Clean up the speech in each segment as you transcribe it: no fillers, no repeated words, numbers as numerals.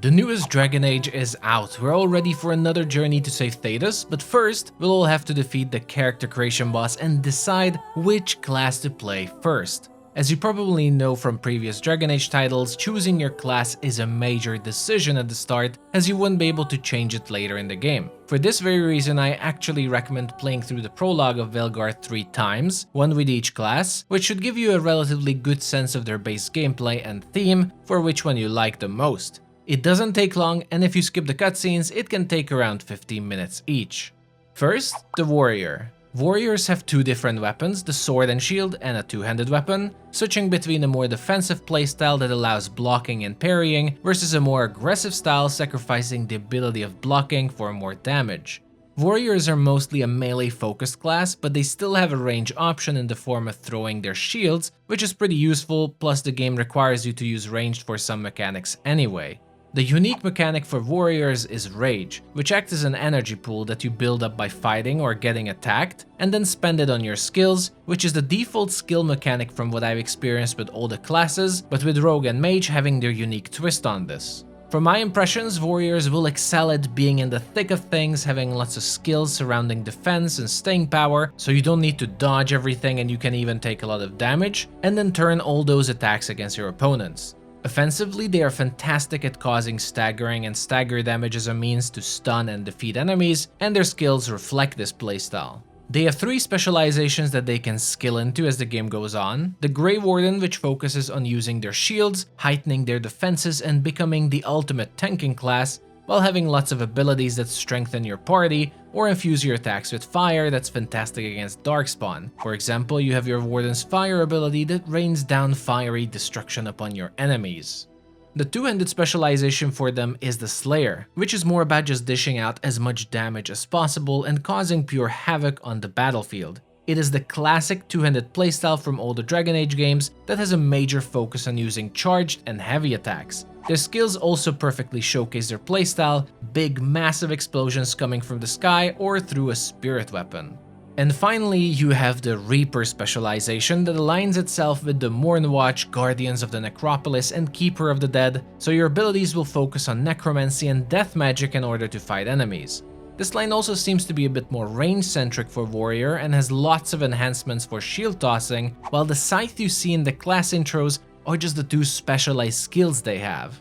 The newest Dragon Age is out. We're all ready for another journey to save Thetis, but first, we'll all have to defeat the character creation boss and decide which class to play first. As you probably know from previous Dragon Age titles, choosing your class is a major decision at the start, as you wouldn't be able to change it later in the game. For this very reason, I actually recommend playing through the prologue of Veilguard 3 times, one with each class, which should give you a relatively good sense of their base gameplay and theme for which one you like the most. It doesn't take long, and if you skip the cutscenes, it can take around 15 minutes each. First, the warrior. Warriors have two different weapons, the sword and shield, and a two-handed weapon, switching between a more defensive playstyle that allows blocking and parrying versus a more aggressive style sacrificing the ability of blocking for more damage. Warriors are mostly a melee-focused class, but they still have a range option in the form of throwing their shields, which is pretty useful, plus the game requires you to use ranged for some mechanics anyway. The unique mechanic for warriors is Rage, which acts as an energy pool that you build up by fighting or getting attacked, and then spend it on your skills, which is the default skill mechanic from what I've experienced with all the classes, but with Rogue and Mage having their unique twist on this. From my impressions, warriors will excel at being in the thick of things, having lots of skills surrounding defense and staying power, so you don't need to dodge everything and you can even take a lot of damage, and then turn all those attacks against your opponents. Offensively, they are fantastic at causing staggering and stagger damage as a means to stun and defeat enemies, and their skills reflect this playstyle. They have three specializations that they can skill into as the game goes on. The Grey Warden, which focuses on using their shields, heightening their defenses and becoming the ultimate tanking class, while having lots of abilities that strengthen your party or infuse your attacks with fire that's fantastic against Darkspawn. For example, you have your Warden's Fire ability that rains down fiery destruction upon your enemies. The two-handed specialization for them is the Slayer, which is more about just dishing out as much damage as possible and causing pure havoc on the battlefield. It is the classic two-handed playstyle from all the Dragon Age games that has a major focus on using charged and heavy attacks. Their skills also perfectly showcase their playstyle, big massive explosions coming from the sky or through a spirit weapon. And finally, you have the Reaper specialization that aligns itself with the Mornwatch, Guardians of the Necropolis, and Keeper of the Dead, so your abilities will focus on necromancy and death magic in order to fight enemies. This line also seems to be a bit more range-centric for Warrior and has lots of enhancements for shield tossing, while the scythe you see in the class intros are just the two specialized skills they have.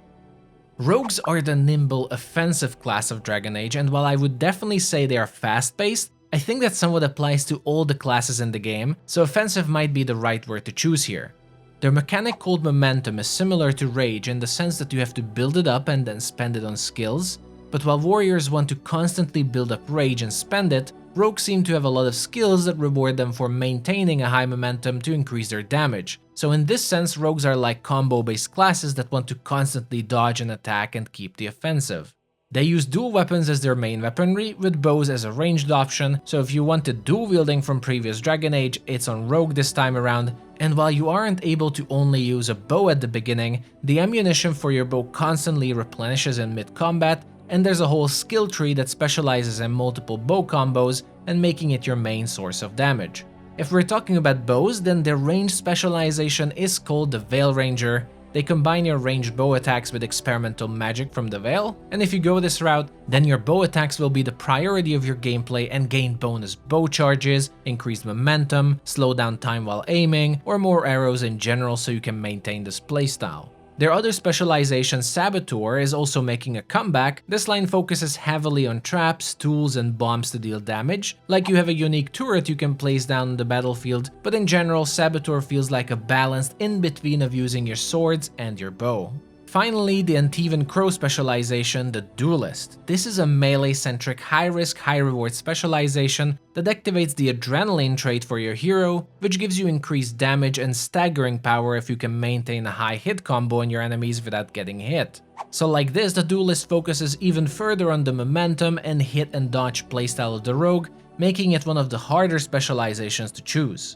Rogues are the nimble, offensive class of Dragon Age, and while I would definitely say they are fast-paced, I think that somewhat applies to all the classes in the game, so offensive might be the right word to choose here. Their mechanic called Momentum is similar to Rage in the sense that you have to build it up and then spend it on skills, but while warriors want to constantly build up rage and spend it, rogues seem to have a lot of skills that reward them for maintaining a high momentum to increase their damage. So in this sense, rogues are like combo-based classes that want to constantly dodge and attack and keep the offensive. They use dual weapons as their main weaponry, with bows as a ranged option, so if you wanted dual wielding from previous Dragon Age, it's on rogue this time around, and while you aren't able to only use a bow at the beginning, the ammunition for your bow constantly replenishes in mid-combat, and there's a whole skill tree that specializes in multiple bow combos and making it your main source of damage. If we're talking about bows, then their range specialization is called the Veil Ranger. They combine your ranged bow attacks with experimental magic from the Veil, and if you go this route, then your bow attacks will be the priority of your gameplay and gain bonus bow charges, increased momentum, slow down time while aiming, or more arrows in general so you can maintain this playstyle. Their other specialization, Saboteur, is also making a comeback. This line focuses heavily on traps, tools, and bombs to deal damage. Like you have a unique turret you can place down on the battlefield, but in general, Saboteur feels like a balanced in-between of using your swords and your bow. Finally, the Antivan Crow specialization, the Duelist. This is a melee-centric high-risk, high-reward specialization that activates the Adrenaline trait for your hero, which gives you increased damage and staggering power if you can maintain a high hit combo on your enemies without getting hit. So like this, the Duelist focuses even further on the momentum and hit and dodge playstyle of the Rogue, making it one of the harder specializations to choose.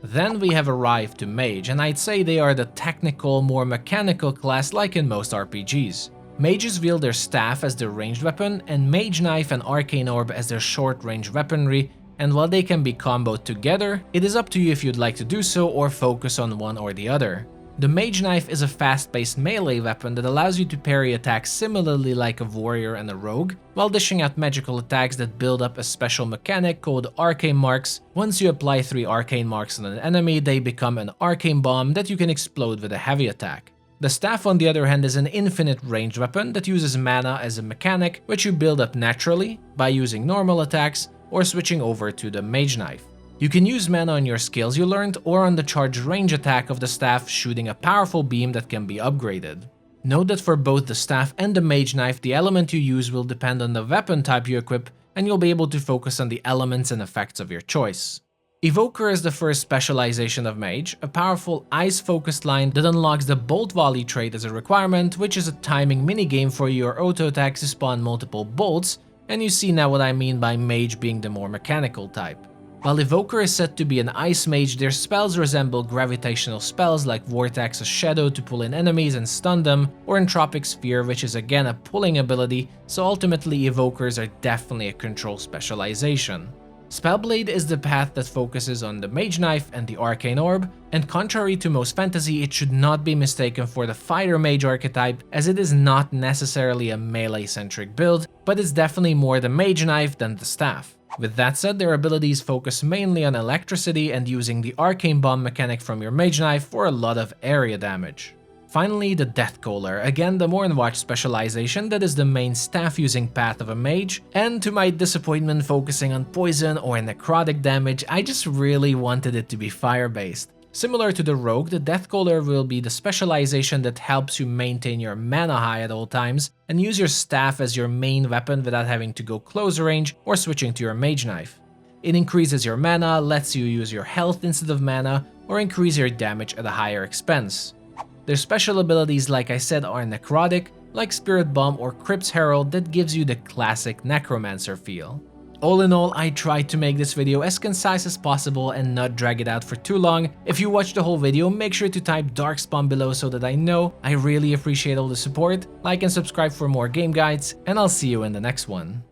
Then we have arrived to Mage, and I'd say they are the technical, more mechanical class like in most RPGs. Mages wield their staff as their ranged weapon, and Mage Knife and Arcane Orb as their short-range weaponry, and while they can be comboed together, it is up to you if you'd like to do so or focus on one or the other. The Mage Knife is a fast-paced melee weapon that allows you to parry attacks similarly like a warrior and a rogue, while dishing out magical attacks that build up a special mechanic called Arcane Marks. Once you apply 3 Arcane Marks on an enemy, they become an Arcane Bomb that you can explode with a heavy attack. The staff, on the other hand, is an infinite ranged weapon that uses mana as a mechanic, which you build up naturally by using normal attacks or switching over to the Mage Knife. You can use mana on your skills you learned or on the charged range attack of the staff, shooting a powerful beam that can be upgraded. Note that for both the staff and the Mage Knife, the element you use will depend on the weapon type you equip, and you'll be able to focus on the elements and effects of your choice. Evoker is the first specialization of Mage, a powerful ice-focused line that unlocks the Bolt Volley trait as a requirement, which is a timing minigame for your auto attacks to spawn multiple bolts, and you see now what I mean by Mage being the more mechanical type. While Evoker is said to be an Ice Mage, their spells resemble gravitational spells like Vortex's Shadow to pull in enemies and stun them, or Entropic Sphere, which is again a pulling ability, so ultimately Evokers are definitely a control specialization. Spellblade is the path that focuses on the Mage Knife and the Arcane Orb, and contrary to most fantasy, it should not be mistaken for the Fighter Mage archetype, as it is not necessarily a melee-centric build, but it's definitely more the Mage Knife than the Staff. With that said, their abilities focus mainly on electricity and using the Arcane Bomb mechanic from your Mage Knife for a lot of area damage. Finally, the Death Caller, again the Mournwatch specialization that is the main staff-using path of a mage, and to my disappointment focusing on poison or necrotic damage, I just really wanted it to be fire-based. Similar to the Rogue, the Death Caller will be the specialization that helps you maintain your mana high at all times and use your staff as your main weapon without having to go close range or switching to your Mage Knife. It increases your mana, lets you use your health instead of mana, or increase your damage at a higher expense. Their special abilities, like I said, are necrotic, like Spirit Bomb or Crypt's Herald that gives you the classic Necromancer feel. All in all, I tried to make this video as concise as possible and not drag it out for too long. If you watched the whole video, make sure to type Darkspawn below so that I know. I really appreciate all the support. Like and subscribe for more game guides, and I'll see you in the next one.